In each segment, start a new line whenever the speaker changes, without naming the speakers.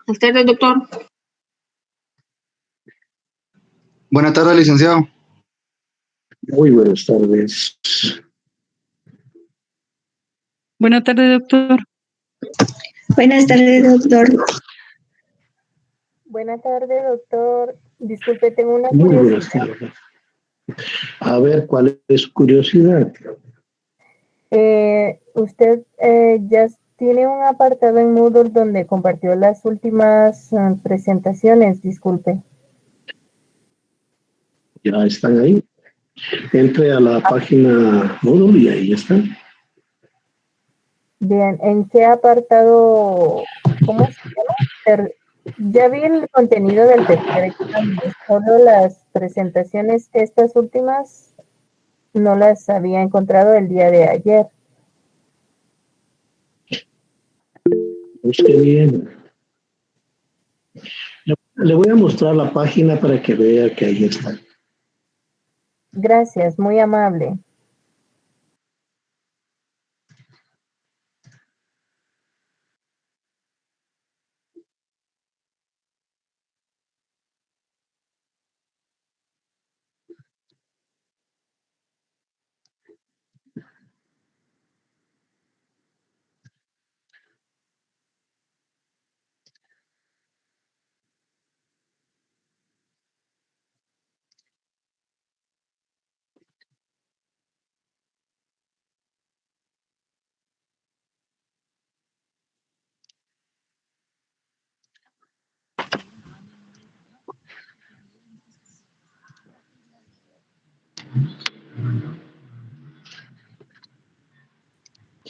Usted, doctor.
Buenas tardes, licenciado.
Muy buenas tardes.
Buenas tardes, doctor.
Buenas tardes, doctor.
Buenas tardes, doctor. Disculpe, tengo una
Muy buenas
curiosidad.
tardes. A ver, ¿cuál es su curiosidad?
Usted ya tiene un apartado en Moodle donde compartió las últimas presentaciones, disculpe.
Ya están ahí. Entre a la página Moodle y ahí están.
Bien, ¿en qué apartado, cómo se llama? Ya vi el contenido del tercer examen, solo las presentaciones, estas últimas, no las había encontrado el día de ayer.
Busque bien. Le voy a mostrar la página para que vea que ahí está.
Gracias, muy amable.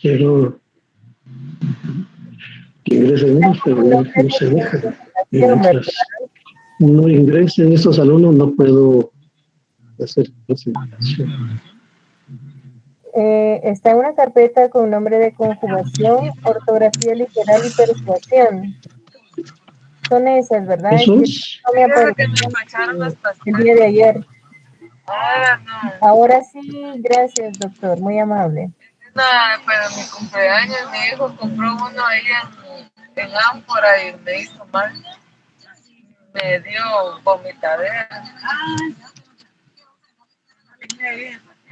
Quiero que ingresen unos, pero no se dejan. Y mientras no ingresen estos alumnos, no puedo hacer presentación.
Está en una carpeta con nombre de conjugación, ortografía literal y persuasión. Son esas, ¿verdad? Es que
¿Esos?
no me aparecieron el día de ayer. Ahora sí, gracias, doctor, muy amable.
Para mi cumpleaños, mi hijo compró uno ahí en Ámfora y me hizo mal. Me dio vomitadera.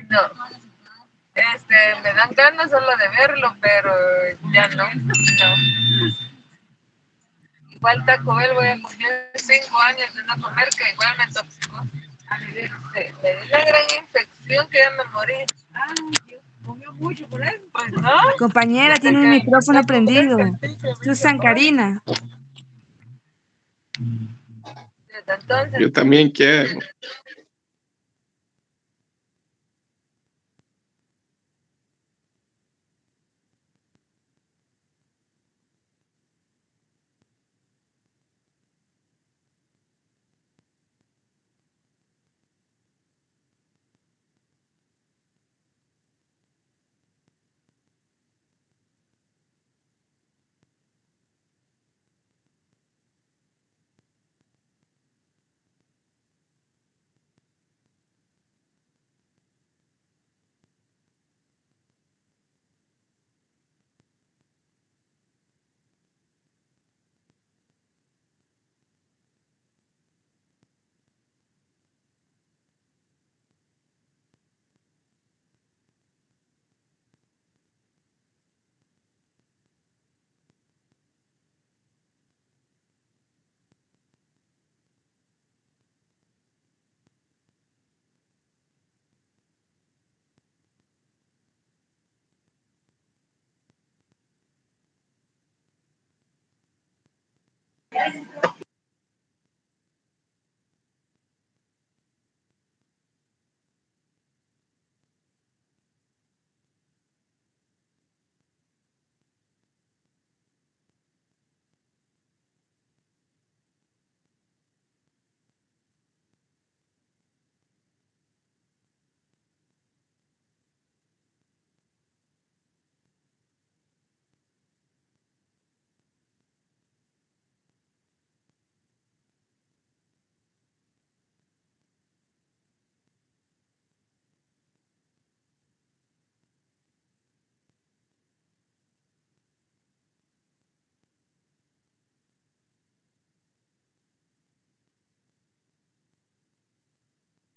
No. Me dan ganas solo de verlo, pero ya no. Igual Taco Bell voy a cumplir 5 años de no comer, que igual me intoxicó. Me dio una gran infección que ya me morí. Comió mucho por eso. Pues no.
Compañera, tiene el micrófono prendido. Susan Karina.
Desde entonces.
Yo también quiero.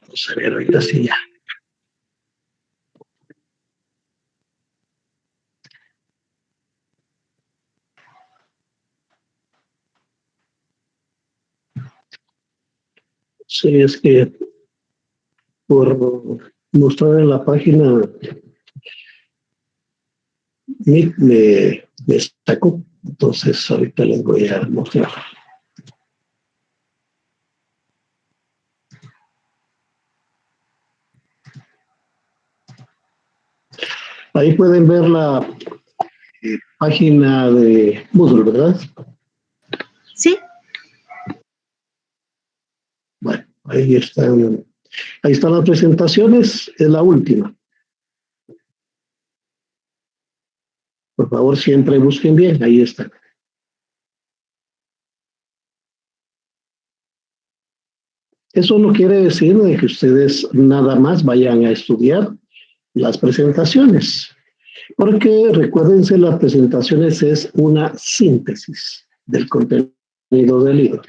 Vamos a ver, ahorita sí ya. Sí, es que por mostrar en la página me sacó. Entonces ahorita les voy a mostrar. Ahí pueden ver la página de Moodle, ¿verdad?
Sí.
Bueno, ahí están las presentaciones, es la última. Por favor, siempre busquen bien, ahí está. Eso no quiere decir de que ustedes nada más vayan a estudiar las presentaciones, porque recuérdense, las presentaciones es una síntesis del contenido del libro,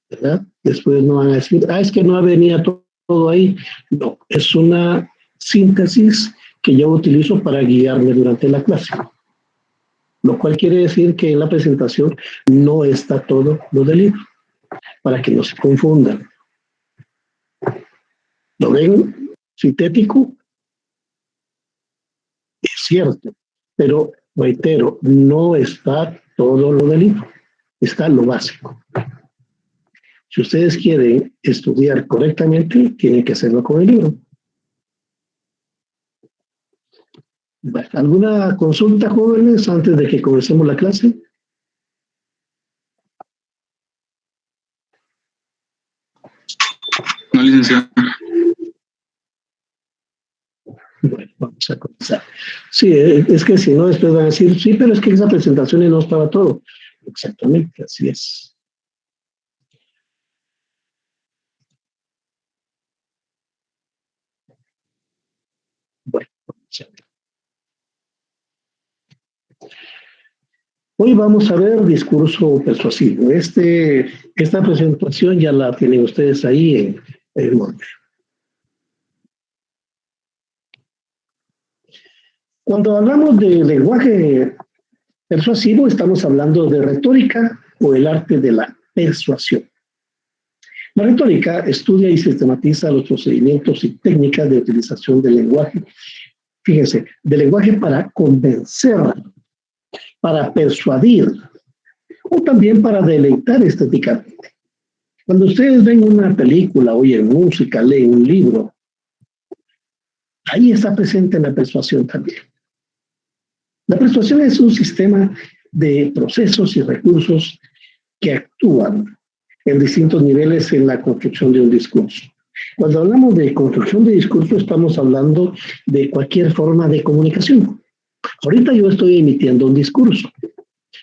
¿verdad? Después no van a decir, es que no venía todo ahí. No, es una síntesis que yo utilizo para guiarme durante la clase. Lo cual quiere decir que en la presentación no está todo lo del libro, para que no se confundan. ¿Lo ven sintético? Es cierto, pero reitero, no está todo lo del libro, está lo básico. Si ustedes quieren estudiar correctamente, tienen que hacerlo con el libro. Bueno, ¿alguna consulta, jóvenes, antes de que comencemos la clase?
No, licenciado.
Bueno, vamos a comenzar. Sí, es que si no, después van a decir, sí, pero es que en esa presentación no estaba todo. Exactamente, así es. Bueno, vamos a ver. Hoy vamos a ver discurso persuasivo. Esta presentación ya la tienen ustedes ahí en el molde. Cuando hablamos de lenguaje persuasivo, estamos hablando de retórica o el arte de la persuasión. La retórica estudia y sistematiza los procedimientos y técnicas de utilización del lenguaje. Fíjense, del lenguaje para convencer, para persuadir o también para deleitar estéticamente. Cuando ustedes ven una película, oyen música, leen un libro, ahí está presente la persuasión también. La persuasión es un sistema de procesos y recursos que actúan en distintos niveles en la construcción de un discurso. Cuando hablamos de construcción de discurso, estamos hablando de cualquier forma de comunicación. Ahorita yo estoy emitiendo un discurso.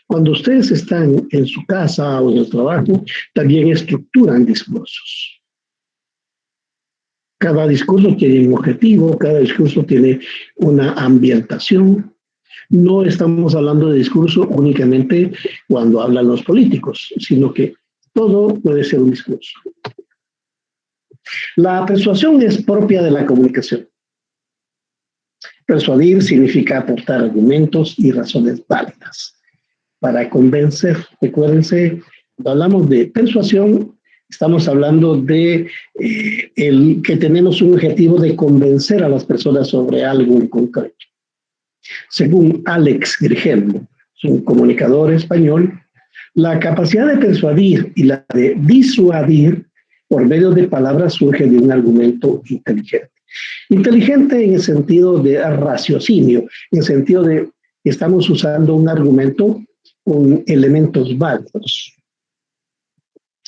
Cuando ustedes están en su casa o en el trabajo, también estructuran discursos. Cada discurso tiene un objetivo, cada discurso tiene una ambientación. No estamos hablando de discurso únicamente cuando hablan los políticos, sino que todo puede ser un discurso. La persuasión es propia de la comunicación. Persuadir significa aportar argumentos y razones válidas para convencer. Recuérdense, cuando hablamos de persuasión, estamos hablando de que tenemos un objetivo de convencer a las personas sobre algo en concreto. Según Alex Grigem, un comunicador español, la capacidad de persuadir y la de disuadir por medio de palabras surge de un argumento inteligente. Inteligente en el sentido de raciocinio, en el sentido de que estamos usando un argumento con elementos válidos.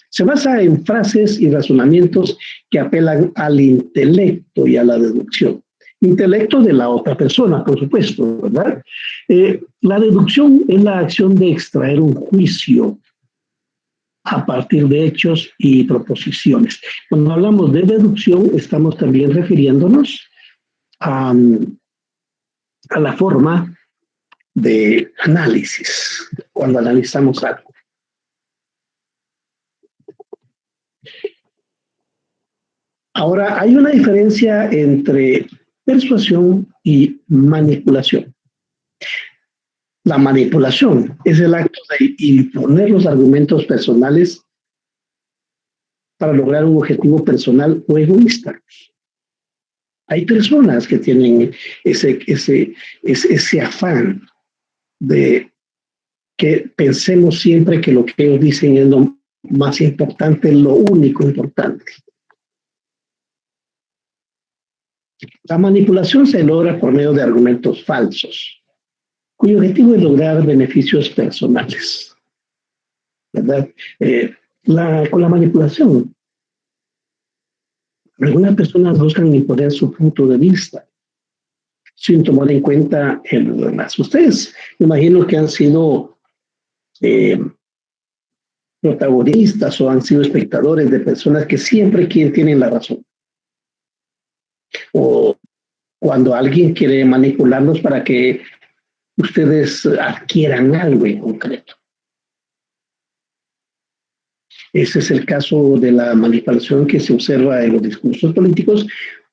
Se basa en frases y razonamientos que apelan al intelecto y a la deducción. Intelecto de la otra persona, por supuesto, ¿verdad? La deducción es la acción de extraer un juicio a partir de hechos y proposiciones. Cuando hablamos de deducción, estamos también refiriéndonos a la forma de análisis, cuando analizamos algo. Ahora, hay una diferencia entre persuasión y manipulación. La manipulación es el acto de imponer los argumentos personales para lograr un objetivo personal o egoísta. Hay personas que tienen ese afán de que pensemos siempre que lo que ellos dicen es lo más importante, lo único importante. La manipulación se logra por medio de argumentos falsos, cuyo objetivo es lograr beneficios personales, ¿verdad? Con la manipulación, algunas personas buscan imponer su punto de vista sin tomar en cuenta el de los demás. Ustedes, me imagino que han sido protagonistas o han sido espectadores de personas que siempre tienen la razón. O cuando alguien quiere manipularlos para que ustedes adquieran algo en concreto. Ese es el caso de la manipulación que se observa en los discursos políticos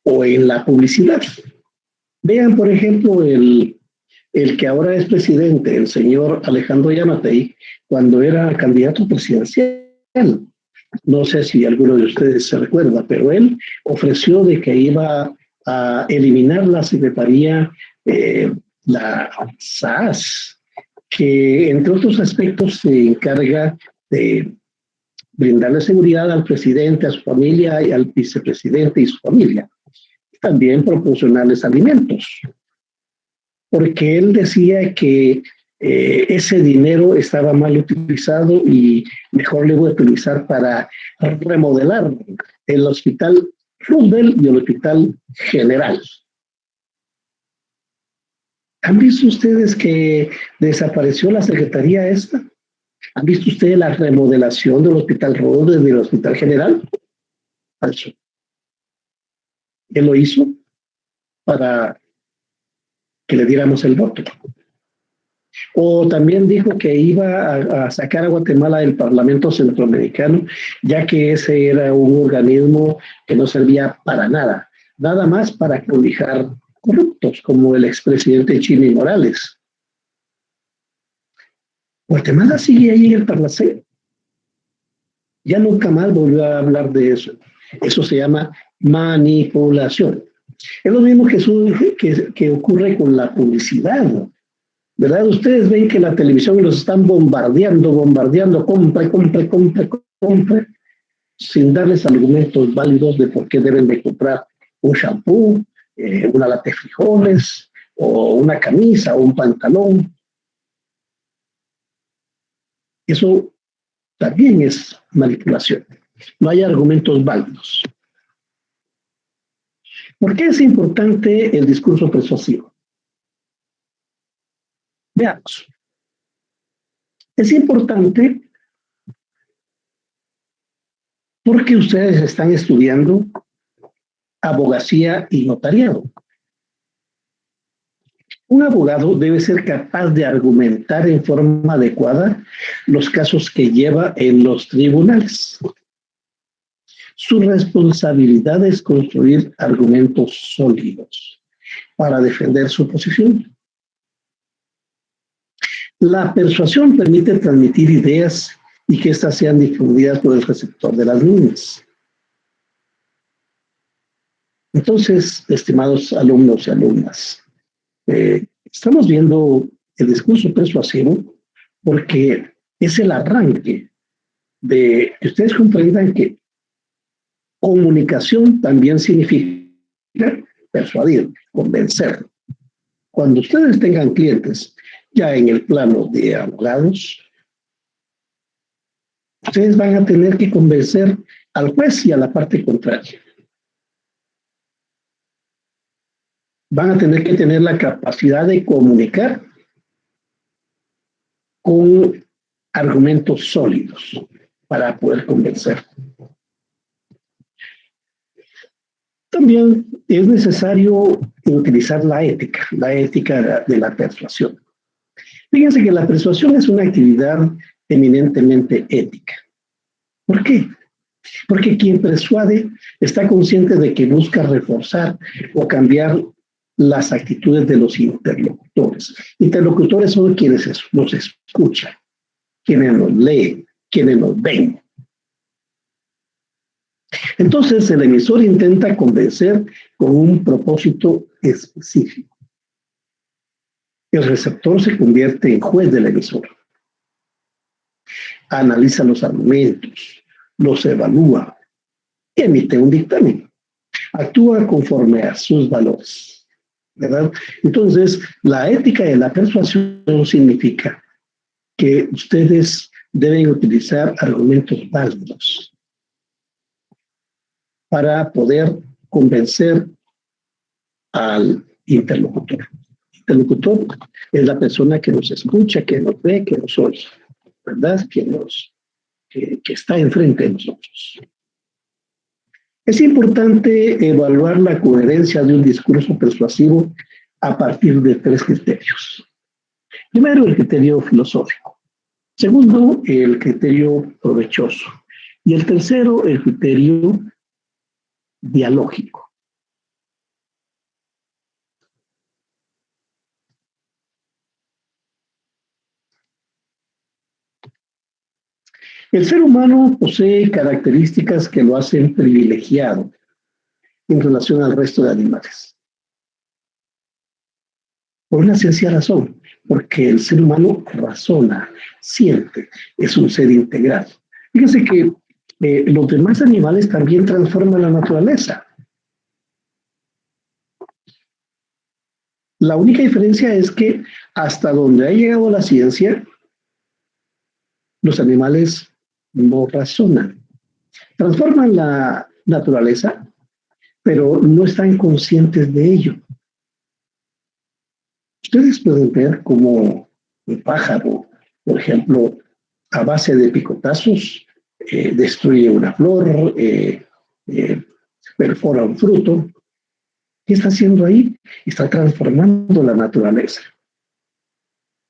o en la publicidad. Vean, por ejemplo, el que ahora es presidente, el señor Alejandro Yamatei, cuando era candidato presidencial. No sé si alguno de ustedes se recuerda, pero él ofreció de que iba a eliminar la secretaría, la SAS, que entre otros aspectos se encarga de brindarle seguridad al presidente, a su familia y al vicepresidente y su familia. También proporcionarles alimentos. Porque él decía que ese dinero estaba mal utilizado y mejor lo iba a utilizar para remodelar el hospital Roosevelt y el hospital General. ¿Han visto ustedes que desapareció la secretaría esta? ¿Han visto ustedes la remodelación del hospital Roosevelt y del hospital General? Falso. Él lo hizo para que le diéramos el voto. O también dijo que iba a sacar a Guatemala del Parlamento Centroamericano, ya que ese era un organismo que no servía para nada, nada más para cobijar corruptos, como el expresidente Chimi Morales. Guatemala sigue ahí en el Parlacén. Ya nunca más volvió a hablar de eso. Eso se llama manipulación. Es lo mismo que ocurre con la publicidad, ¿verdad? Ustedes ven que la televisión los están bombardeando, compre, sin darles argumentos válidos de por qué deben de comprar un shampoo, una lata de frijoles, o una camisa, o un pantalón. Eso también es manipulación. No hay argumentos válidos. ¿Por qué es importante el discurso persuasivo? Veamos. Es importante porque ustedes están estudiando abogacía y notariado. Un abogado debe ser capaz de argumentar en forma adecuada los casos que lleva en los tribunales. Su responsabilidad es construir argumentos sólidos para defender su posición. La persuasión permite transmitir ideas y que éstas sean difundidas por el receptor de las mismas. Entonces, estimados alumnos y alumnas, estamos viendo el discurso persuasivo porque es el arranque de que ustedes comprendan que comunicación también significa persuadir, convencer. Cuando ustedes tengan clientes ya en el plano de abogados, ustedes van a tener que convencer al juez y a la parte contraria. Van a tener que tener la capacidad de comunicar con argumentos sólidos para poder convencer. También es necesario utilizar la ética de la persuasión. Fíjense que la persuasión es una actividad eminentemente ética. ¿Por qué? Porque quien persuade está consciente de que busca reforzar o cambiar las actitudes de los interlocutores. Interlocutores son quienes nos escuchan, quienes nos leen, quienes nos ven. Entonces, el emisor intenta convencer con un propósito específico. El receptor se convierte en juez del emisor. Analiza los argumentos, los evalúa y emite un dictamen. Actúa conforme a sus valores, ¿verdad? Entonces, la ética de la persuasión significa que ustedes deben utilizar argumentos válidos para poder convencer al interlocutor. El interlocutor es la persona que nos escucha, que nos ve, que nos oye, ¿verdad? Que está enfrente de nosotros. Es importante evaluar la coherencia de un discurso persuasivo a partir de 3 criterios. Primero, el criterio filosófico. Segundo, el criterio provechoso. Y el tercero, el criterio dialógico. El ser humano posee características que lo hacen privilegiado en relación al resto de animales. Por una sencilla razón, porque el ser humano razona, siente, es un ser integral. Fíjense que los demás animales también transforman la naturaleza. La única diferencia es que hasta donde ha llegado la ciencia, los animales no razonan. Transforman la naturaleza, pero no están conscientes de ello. Ustedes pueden ver cómo un pájaro, por ejemplo, a base de picotazos, destruye una flor, perfora un fruto. ¿Qué está haciendo ahí? Está transformando la naturaleza.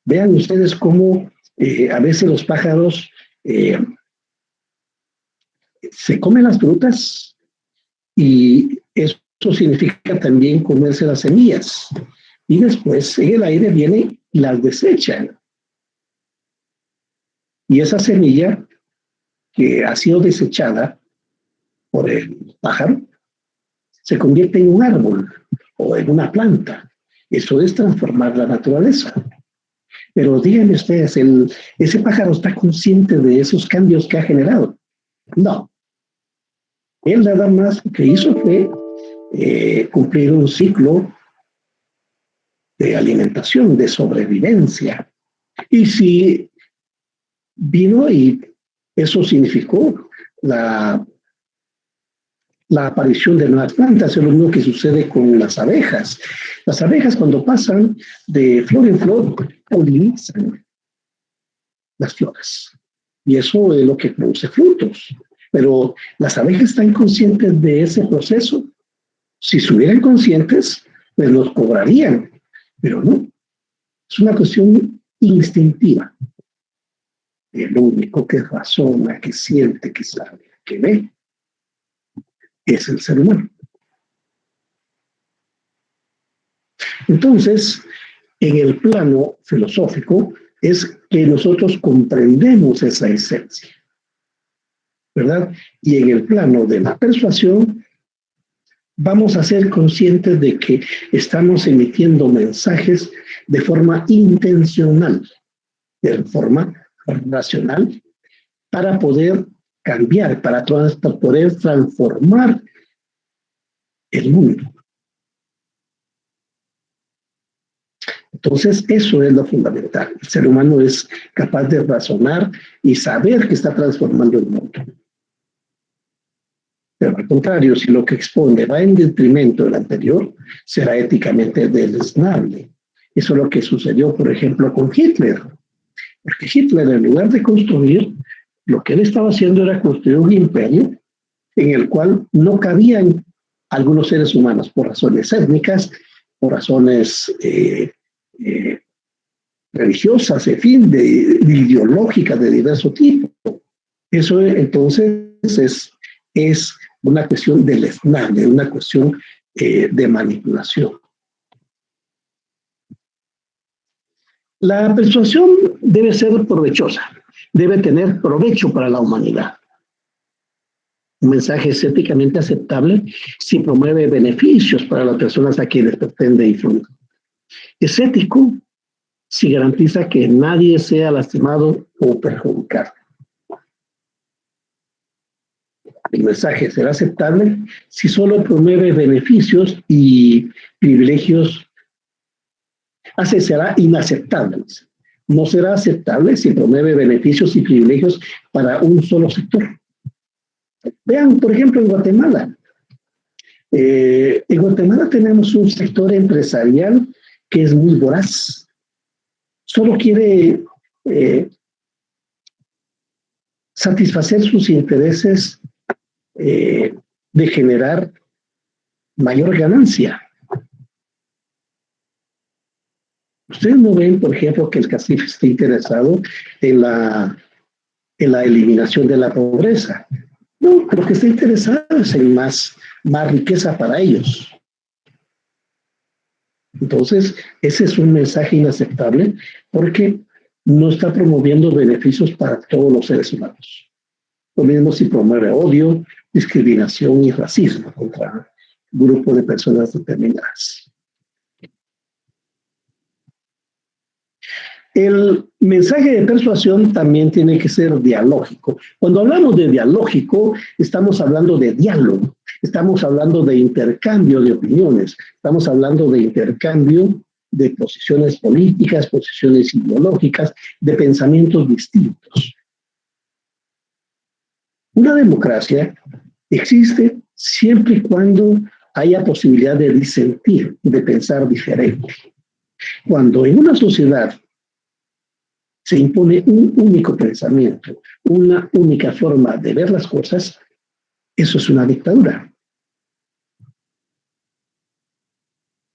Vean ustedes cómo a veces los pájaros se comen las frutas y eso significa también comerse las semillas. Y después en el aire vienen y las desechan. Y esa semilla que ha sido desechada por el pájaro se convierte en un árbol o en una planta. Eso es transformar la naturaleza. Pero díganme ustedes, ¿ese pájaro está consciente de esos cambios que ha generado? No. Él nada más lo que hizo fue cumplir un ciclo de alimentación, de sobrevivencia. Y si vino y eso significó la aparición de nuevas plantas, es lo mismo que sucede con las abejas. Las abejas cuando pasan de flor en flor, polinizan las flores. Y eso es lo que produce frutos. Pero las abejas están conscientes de ese proceso. Si estuvieran conscientes, pues los cobrarían. Pero no. Es una cuestión instintiva. El único que razona, que siente, que sabe, que ve, es el ser humano. Entonces, en el plano filosófico, es que nosotros comprendemos esa esencia, ¿verdad? Y en el plano de la persuasión, vamos a ser conscientes de que estamos emitiendo mensajes de forma intencional, de forma racional, para poder cambiar, para poder transformar el mundo. Entonces, eso es lo fundamental. El ser humano es capaz de razonar y saber que está transformando el mundo. Pero al contrario, si lo que expone va en detrimento del anterior, será éticamente deleznable. Eso es lo que sucedió, por ejemplo, con Hitler. Porque Hitler, en lugar de construir, lo que él estaba haciendo era construir un imperio en el cual no cabían algunos seres humanos por razones étnicas, por razones religiosas, en fin, de ideológicas de diverso tipo. Eso entonces es es una cuestión deleznable, una cuestión de manipulación. La persuasión debe ser provechosa, debe tener provecho para la humanidad. Un mensaje es éticamente aceptable si promueve beneficios para las personas a quienes pretende influir. Es ético si garantiza que nadie sea lastimado o perjudicado. El mensaje será aceptable si solo promueve beneficios y privilegios. Será inaceptable. No será aceptable si promueve beneficios y privilegios para un solo sector. Vean, por ejemplo, en Guatemala. En Guatemala tenemos un sector empresarial que es muy voraz. Solo quiere satisfacer sus intereses de generar mayor ganancia. Ustedes no ven, por ejemplo, que el CACIF esté interesado en la eliminación de la pobreza. No, lo que está interesado es en más riqueza para ellos. Entonces, ese es un mensaje inaceptable porque no está promoviendo beneficios para todos los seres humanos. Lo mismo si promueve odio, discriminación y racismo contra un grupo de personas determinadas. El mensaje de persuasión también tiene que ser dialógico. Cuando hablamos de dialógico, estamos hablando de diálogo, estamos hablando de intercambio de opiniones, estamos hablando de intercambio de posiciones políticas, posiciones ideológicas, de pensamientos distintos. Una democracia existe siempre y cuando haya posibilidad de disentir, de pensar diferente. Cuando en una sociedad se impone un único pensamiento, una única forma de ver las cosas, eso es una dictadura.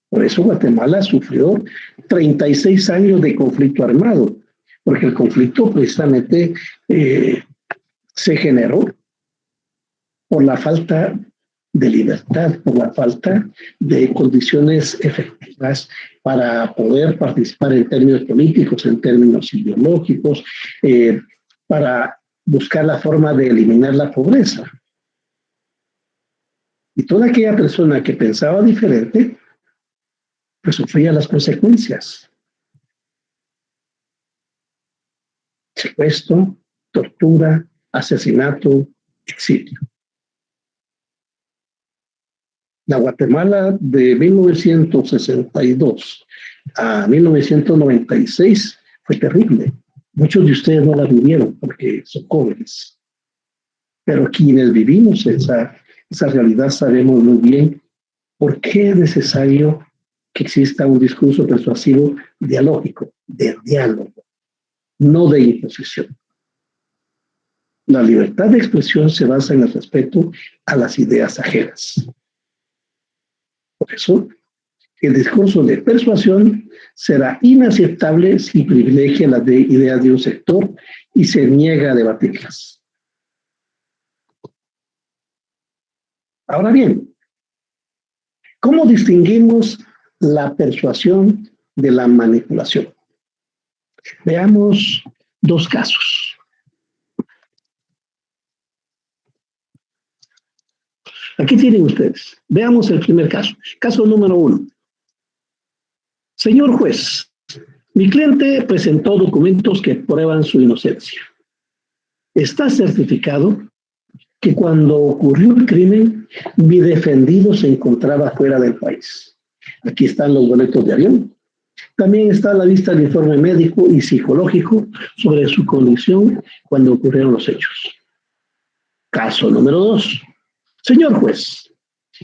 Por eso Guatemala sufrió 36 años de conflicto armado, porque el conflicto precisamente se generó por la falta de libertad, por la falta de condiciones efectivas para poder participar en términos políticos, en términos ideológicos, para buscar la forma de eliminar la pobreza. Y toda aquella persona que pensaba diferente, pues sufría las consecuencias. Secuestro, tortura, asesinato, exilio. La Guatemala de 1962 a 1996 fue terrible. Muchos de ustedes no la vivieron porque son jóvenes. Pero quienes vivimos esa realidad sabemos muy bien por qué es necesario que exista un discurso persuasivo dialógico, de diálogo, no de imposición. La libertad de expresión se basa en el respeto a las ideas ajenas. Por eso, el discurso de persuasión será inaceptable si privilegia las ideas de un sector y se niega a debatirlas. Ahora bien, ¿cómo distinguimos la persuasión de la manipulación? Veamos dos casos. Aquí tienen ustedes. Veamos el primer caso. Caso número 1. Señor juez, mi cliente presentó documentos que prueban su inocencia. Está certificado que cuando ocurrió el crimen, mi defendido se encontraba fuera del país. Aquí están los boletos de avión. También está a la vista el informe médico y psicológico sobre su condición cuando ocurrieron los hechos. Caso número 2. Señor juez,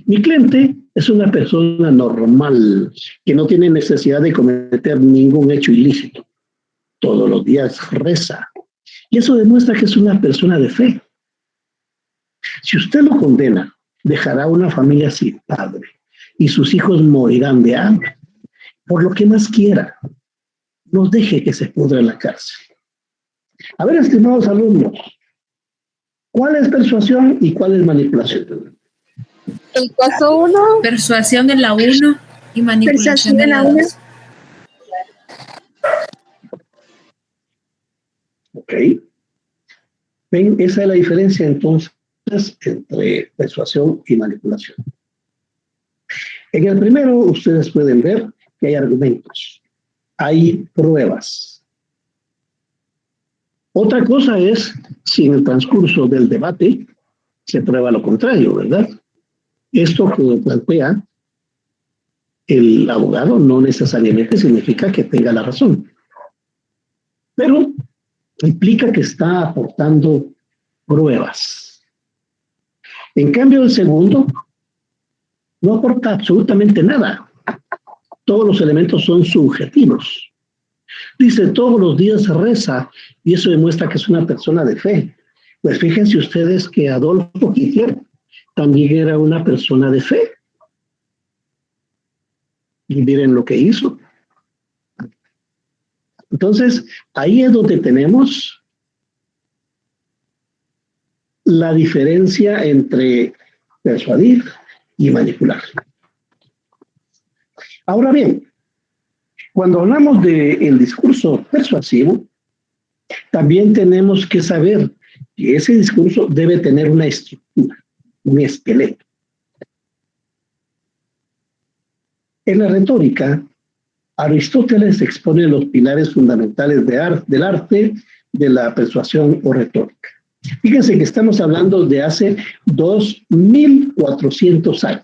mi cliente es una persona normal que no tiene necesidad de cometer ningún hecho ilícito. Todos los días reza. Y eso demuestra que es una persona de fe. Si usted lo condena, dejará una familia sin padre y sus hijos morirán de hambre. Por lo que más quiera, no deje que se pudra en la cárcel. A ver, estimados alumnos, ¿Cuál es persuasión y cuál es manipulación?
El caso 1.
Persuasión en la 1 y manipulación en la 2.
Ok. ¿Ven? Esa es la diferencia entonces entre persuasión y manipulación. En el primero, ustedes pueden ver que hay argumentos, hay pruebas. Otra cosa es si en el transcurso del debate se prueba lo contrario, ¿verdad? Esto que plantea el abogado no necesariamente significa que tenga la razón, pero implica que está aportando pruebas. En cambio, el segundo no aporta absolutamente nada. Todos los elementos son subjetivos. Dice, todos los días reza, y eso demuestra que es una persona de fe. Pues fíjense ustedes que Adolfo Hitler también era una persona de fe. Y miren lo que hizo. Entonces, ahí es donde tenemos la diferencia entre persuadir y manipular. Ahora bien, cuando hablamos del discurso persuasivo, también tenemos que saber que ese discurso debe tener una estructura, un esqueleto. En la retórica, Aristóteles expone los pilares fundamentales del arte de la persuasión o retórica. Fíjense que estamos hablando de hace 2400 años.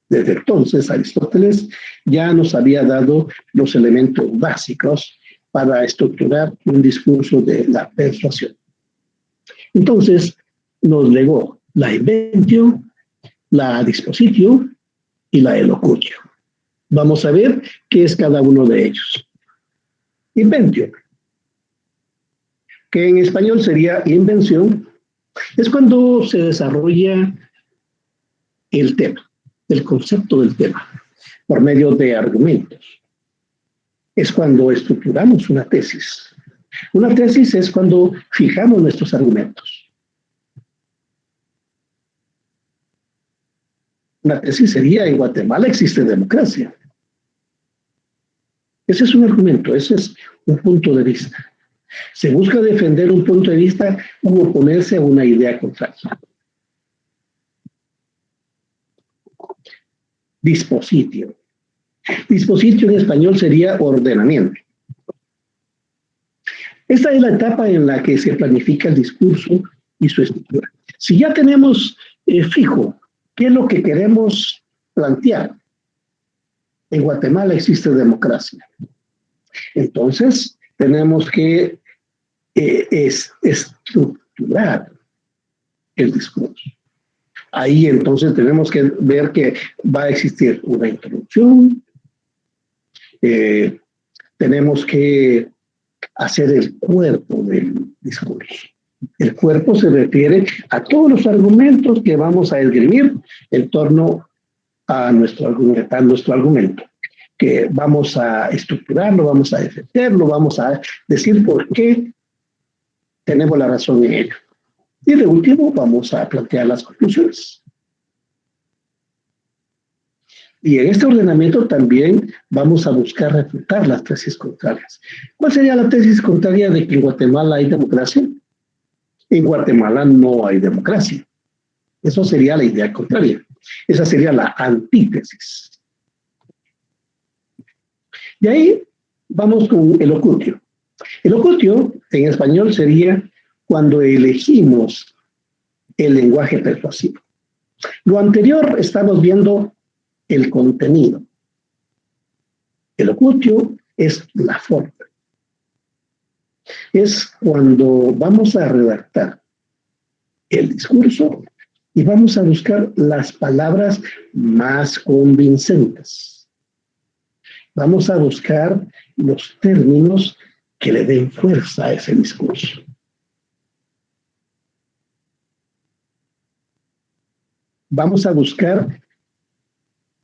Desde entonces, Aristóteles ya nos había dado los elementos básicos para estructurar un discurso de la persuasión. Entonces, nos legó la inventio, la dispositio y la elocutio. Vamos a ver qué es cada uno de ellos. Inventio, que en español sería invención, es cuando se desarrolla el tema, el concepto del tema, por medio de argumentos. Es cuando estructuramos una tesis. Una tesis es cuando fijamos nuestros argumentos. Una tesis sería, en Guatemala existe democracia. Ese es un argumento, ese es un punto de vista. Se busca defender un punto de vista u oponerse a una idea contraria. Dispositio. Dispositio en español sería ordenamiento. Esta es la etapa en la que se planifica el discurso y su estructura. Si ya tenemos fijo qué es lo que queremos plantear, en Guatemala existe democracia. Entonces, tenemos que estructurar el discurso. Ahí entonces tenemos que ver que va a existir una introducción, tenemos que hacer el cuerpo del discurso. El cuerpo se refiere a todos los argumentos que vamos a esgrimir en torno a nuestro argumento, que vamos a estructurarlo, vamos a defenderlo, vamos a decir por qué tenemos la razón en ello. Y de último, vamos a plantear las conclusiones. Y en este ordenamiento también vamos a buscar refutar las tesis contrarias. ¿Cuál sería la tesis contraria de que en Guatemala hay democracia? En Guatemala no hay democracia. Eso sería la idea contraria. Esa sería la antítesis. Y ahí vamos con el locutio. El locutio en español sería cuando elegimos el lenguaje persuasivo. Lo anterior estamos viendo el contenido. El locutio es la forma. Es cuando vamos a redactar el discurso y vamos a buscar las palabras más convincentes. Vamos a buscar los términos que le den fuerza a ese discurso. Vamos a buscar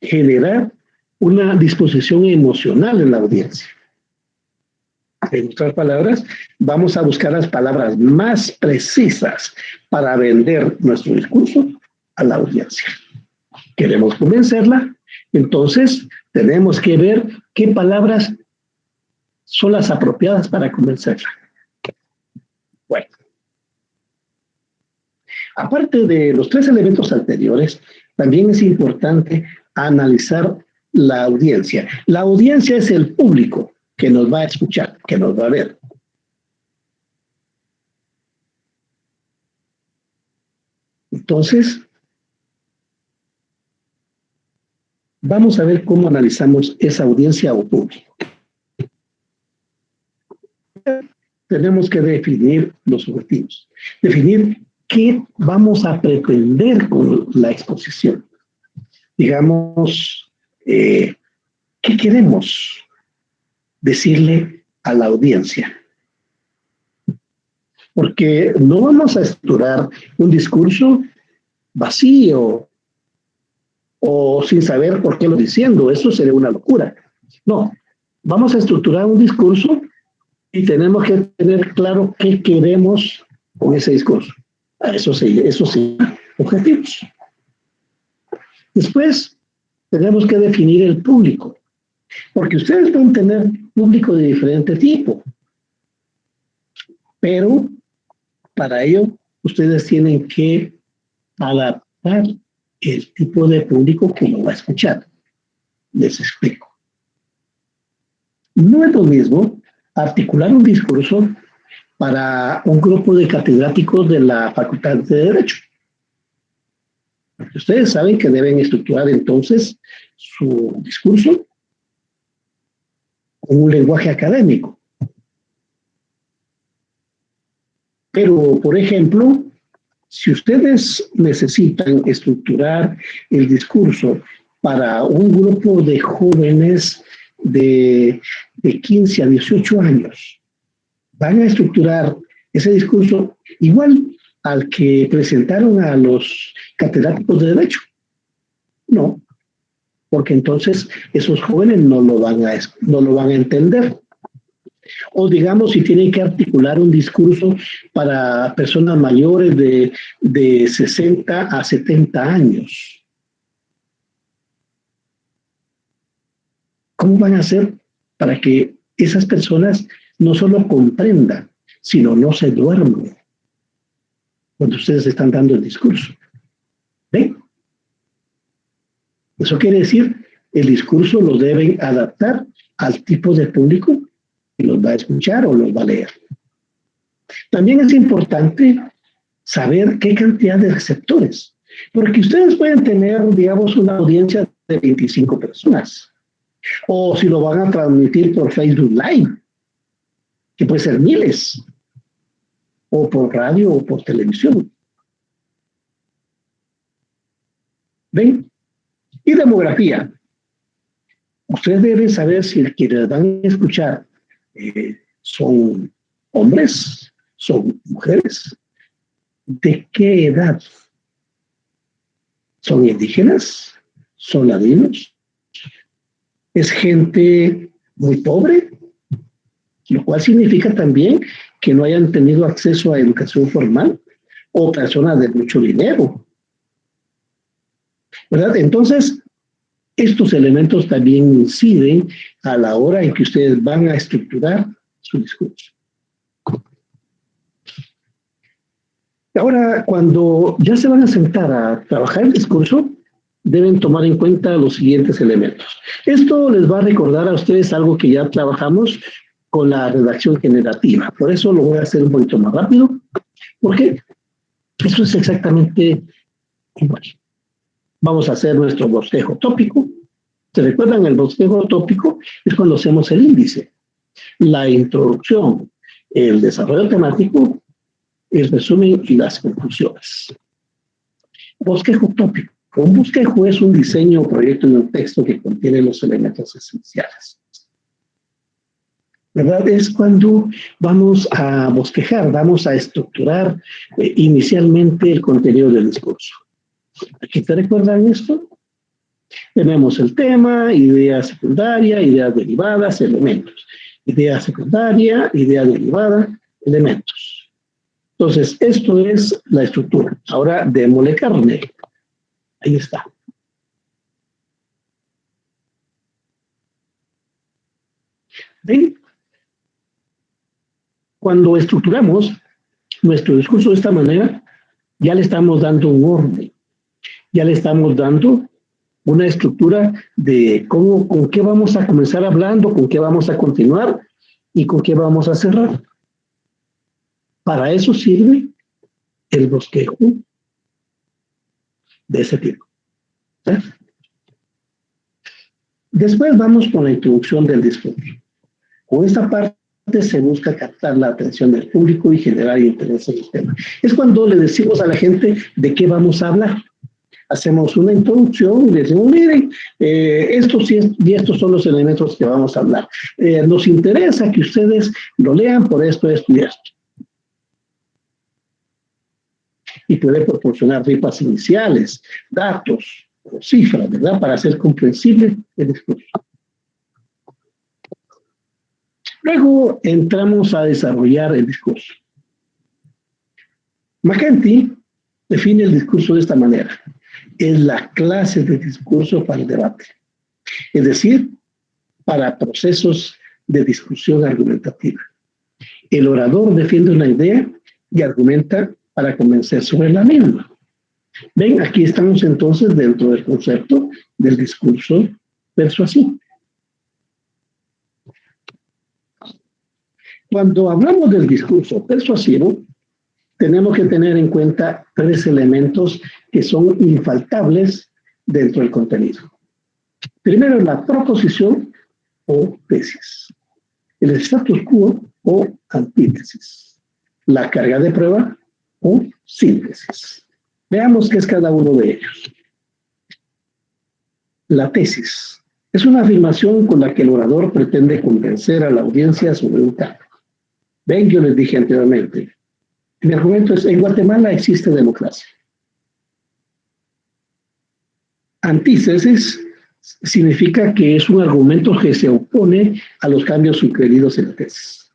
generar una disposición emocional en la audiencia. En otras palabras, vamos a buscar las palabras más precisas para vender nuestro discurso a la audiencia. Queremos convencerla, entonces tenemos que ver qué palabras son las apropiadas para convencerla. Bueno, aparte de los 3 elementos anteriores, también es importante analizar la audiencia. La audiencia es el público que nos va a escuchar, que nos va a ver. Entonces, vamos a ver cómo analizamos esa audiencia o público. Tenemos que definir los objetivos, definir qué vamos a pretender con la exposición. Digamos, ¿qué queremos decirle a la audiencia? Porque no vamos a estructurar un discurso vacío o sin saber por qué lo diciendo. Eso sería una locura. No, vamos a estructurar un discurso y tenemos que tener claro qué queremos con ese discurso. Eso sí, objetivos. Después, tenemos que definir el público, porque ustedes pueden tener público de diferente tipo, pero para ello ustedes tienen que adaptar el tipo de público que lo va a escuchar. Les explico. No es lo mismo articular un discurso para un grupo de catedráticos de la Facultad de Derecho. Ustedes saben que deben estructurar entonces su discurso con un lenguaje académico. Pero, por ejemplo, si ustedes necesitan estructurar el discurso para un grupo de jóvenes de 15 a 18 años, van a estructurar ese discurso igual al que presentaron a los catedráticos de Derecho. No, porque entonces esos jóvenes no lo van a entender. O digamos, si tienen que articular un discurso para personas mayores de 60 a 70 años. ¿Cómo van a hacer para que esas personas no solo comprendan, sino no se duerman cuando ustedes están dando el discurso? ¿Ven? Eso quiere decir, el discurso lo deben adaptar al tipo de público que los va a escuchar o los va a leer. También es importante saber qué cantidad de receptores, porque ustedes pueden tener, digamos, una audiencia de 25 personas, o si lo van a transmitir por Facebook Live, que puede ser miles, o por radio o por televisión. ¿Ven? Y demografía. Ustedes deben saber si quienes van a escuchar son hombres, son mujeres, de qué edad, son indígenas, son ladinos, es gente muy pobre, lo cual significa también que no hayan tenido acceso a educación formal, o personas de mucho dinero, ¿verdad? Entonces, estos elementos también inciden a la hora en que ustedes van a estructurar su discurso. Ahora, cuando ya se van a sentar a trabajar el discurso, deben tomar en cuenta los siguientes elementos. Esto les va a recordar a ustedes algo que ya trabajamos con la redacción generativa. Por eso lo voy a hacer un poquito más rápido, porque eso es exactamente igual. Vamos a hacer nuestro bosquejo tópico. ¿Se recuerdan? El bosquejo tópico es cuando hacemos el índice, la introducción, el desarrollo temático, el resumen y las conclusiones. Bosquejo tópico. Un bosquejo es un diseño o proyecto de un texto que contiene los elementos esenciales. ¿Verdad? Es cuando vamos a bosquejar, vamos a estructurar inicialmente el contenido del discurso. ¿Aquí te recuerdan esto? Tenemos el tema, idea secundaria, ideas derivadas, elementos. idea secundaria, idea derivada, elementos. Entonces, esto es la estructura. Ahora, démosle carne. Ahí está. ¿Ven? Cuando estructuramos nuestro discurso de esta manera, ya le estamos dando un orden, ya le estamos dando una estructura de cómo, con qué vamos a comenzar hablando, con qué vamos a continuar y con qué vamos a cerrar. Para eso sirve el bosquejo de ese tipo. ¿Sí? Después vamos con la introducción del discurso. Con esta parte se busca captar la atención del público y generar interés en el tema. Es cuando le decimos a la gente de qué vamos a hablar. Hacemos una introducción y le decimos, miren, estos y estos son los elementos que vamos a hablar. Nos interesa que ustedes lo lean por esto, esto y esto. Y puede proporcionar ripas iniciales, datos, o cifras, ¿verdad? Para hacer comprensible el discurso. Luego entramos a desarrollar el discurso. McEntee define el discurso de esta manera. Es la clase de discurso para el debate. Es decir, para procesos de discusión argumentativa. El orador defiende una idea y argumenta para convencer sobre la misma. Ven, aquí estamos entonces dentro del concepto del discurso persuasivo. Cuando hablamos del discurso persuasivo, tenemos que tener en cuenta 3 elementos que son infaltables dentro del contenido. Primero, la proposición o tesis. El status quo o antítesis. La carga de prueba o síntesis. Veamos qué es cada uno de ellos. La tesis es una afirmación con la que el orador pretende convencer a la audiencia sobre un tema. Ven, yo les dije anteriormente, mi argumento es, en Guatemala existe democracia. Antítesis significa que es un argumento que se opone a los cambios sugeridos en la tesis.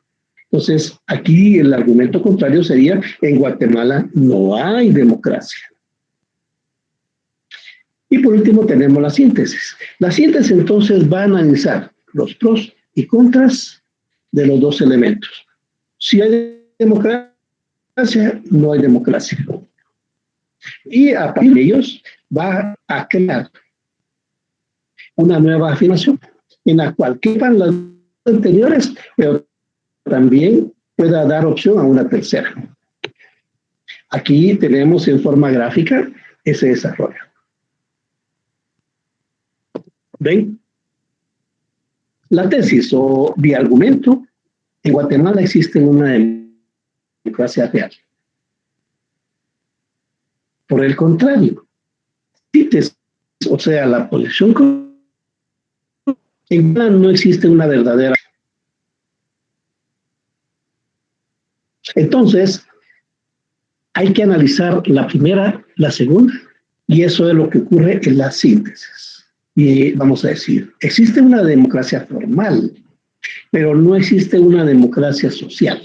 Entonces, aquí el argumento contrario sería, en Guatemala no hay democracia. Y por último tenemos la síntesis. La síntesis entonces va a analizar los pros y contras de los 2 elementos. Si hay democracia, no hay democracia. Y a partir de ellos va a crear una nueva afirmación en la cual quepan las anteriores, pero también pueda dar opción a una tercera. Aquí tenemos en forma gráfica ese desarrollo. ¿Ven? La tesis o de argumento, en Guatemala existe una democracia real. Por el contrario, síntesis, o sea, la posición, en Guatemala no existe una verdadera. Entonces, hay que analizar la primera, la segunda, y eso es lo que ocurre en la síntesis. Y vamos a decir, existe una democracia formal, pero no existe una democracia social.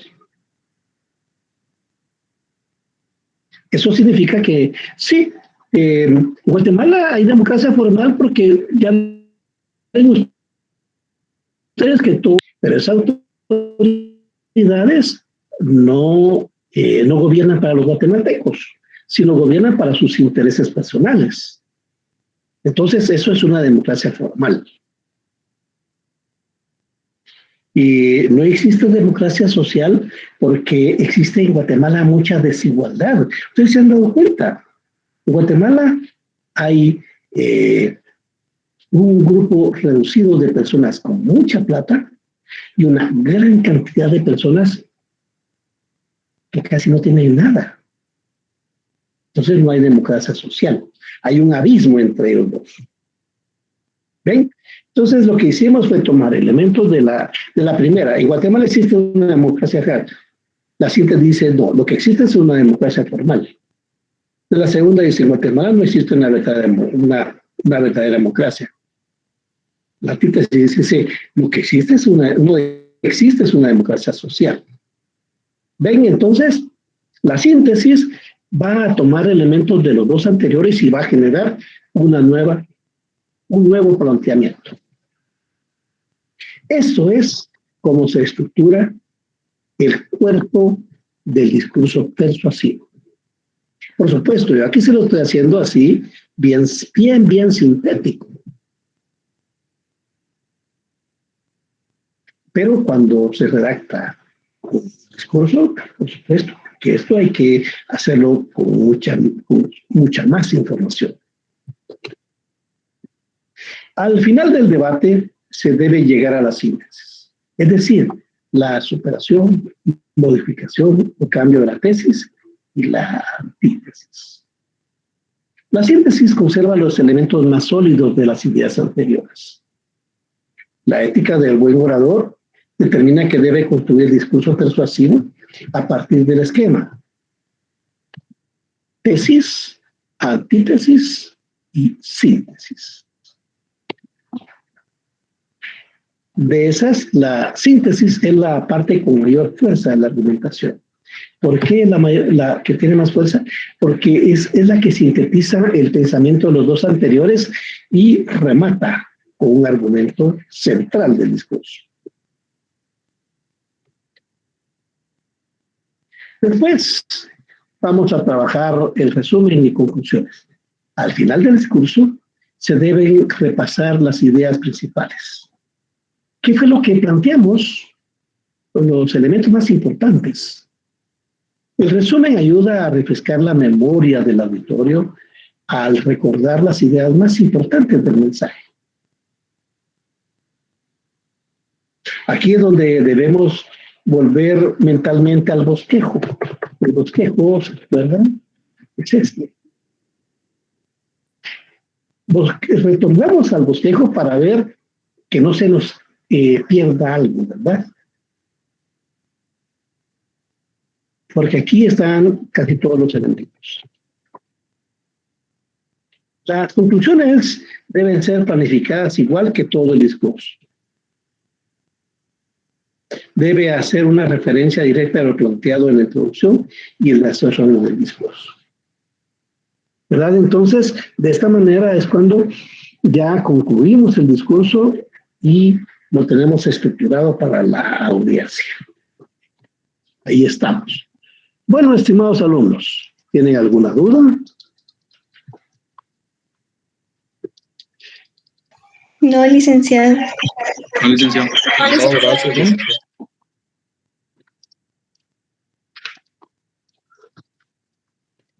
Eso significa que sí, en Guatemala hay democracia formal porque ya ven ustedes que todo, pero esas autoridades no gobiernan para los guatemaltecos, sino gobiernan para sus intereses personales. Entonces, eso es una democracia formal. Y no existe democracia social porque existe en Guatemala mucha desigualdad. Ustedes se han dado cuenta. En Guatemala hay un grupo reducido de personas con mucha plata y una gran cantidad de personas que casi no tienen nada. Entonces no hay democracia social. Hay un abismo entre ellos dos. ¿Ven? Entonces lo que hicimos fue tomar elementos de la primera. En Guatemala existe una democracia real. La síntesis dice, no, lo que existe es una democracia formal. De la segunda dice, en Guatemala no existe una verdadera democracia. La síntesis dice, lo que existe es una existe es una democracia social. ¿Ven? Entonces, la síntesis va a tomar elementos de los dos anteriores y va a generar un nuevo planteamiento. Eso es cómo se estructura el cuerpo del discurso persuasivo. Por supuesto, yo aquí se lo estoy haciendo así, bien sintético. Pero cuando se redacta un discurso, por supuesto, que esto hay que hacerlo con mucha más información. Al final del debate se debe llegar a la síntesis, es decir, la superación, modificación o cambio de la tesis y la antítesis. La síntesis conserva los elementos más sólidos de las ideas anteriores. La ética del buen orador determina que debe construir discurso persuasivo a partir del esquema: tesis, antítesis y síntesis. De esas, la síntesis es la parte con mayor fuerza de la argumentación. ¿Por qué la que tiene más fuerza? Porque es la que sintetiza el pensamiento de los dos anteriores y remata con un argumento central del discurso. Después vamos a trabajar el resumen y conclusiones. Al final del discurso se deben repasar las ideas principales. ¿Qué fue lo que planteamos? Los elementos más importantes. El resumen ayuda a refrescar la memoria del auditorio al recordar las ideas más importantes del mensaje. Aquí es donde debemos volver mentalmente al bosquejo. El bosquejo, ¿verdad? Es este. Retornamos al bosquejo para ver que no se nos pierda algo, ¿verdad? Porque aquí están casi todos los elementos. Las conclusiones deben ser planificadas igual que todo el discurso. Debe hacer una referencia directa a lo planteado en la introducción y en las razones del discurso. ¿Verdad? Entonces, de esta manera es cuando ya concluimos el discurso y lo tenemos estructurado para la audiencia. Ahí estamos. Bueno, estimados alumnos, ¿tienen alguna duda?
No, licenciado.
No, licenciado. No, gracias.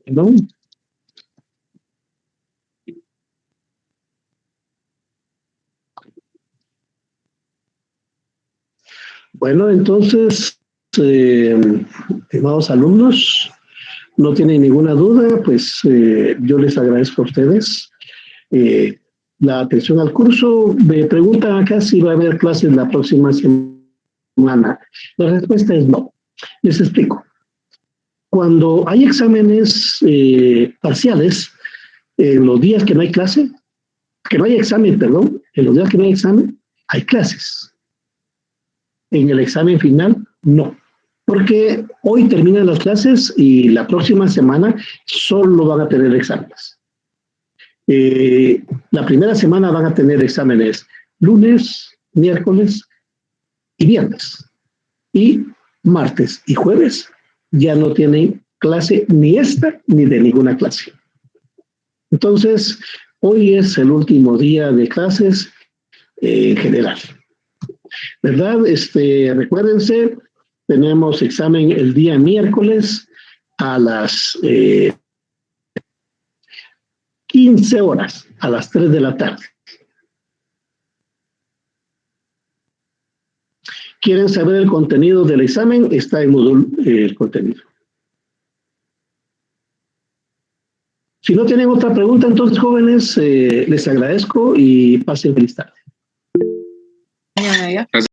¿No? Bueno, entonces, estimados alumnos, no tienen ninguna duda, pues yo les agradezco a ustedes la atención al curso. Me preguntan acá si va a haber clases la próxima semana. La respuesta es no. Les explico. Cuando hay exámenes parciales, en los días que no hay clase, que no hay examen, perdón, en los días que no hay examen, hay clases. En el examen final, no. Porque hoy terminan las clases y la próxima semana solo van a tener exámenes. La primera semana van a tener exámenes lunes, miércoles y viernes. Y martes y jueves ya no tienen clase ni esta ni de ninguna clase. Entonces, hoy es el último día de clases en general. ¿Verdad? Recuérdense, tenemos examen el día miércoles a las 15 horas, a las 3 de la tarde. ¿Quieren saber el contenido del examen? Está en Moodle el contenido. Si no tienen otra pregunta, entonces, jóvenes, les agradezco y pasen feliz tarde.
Gracias.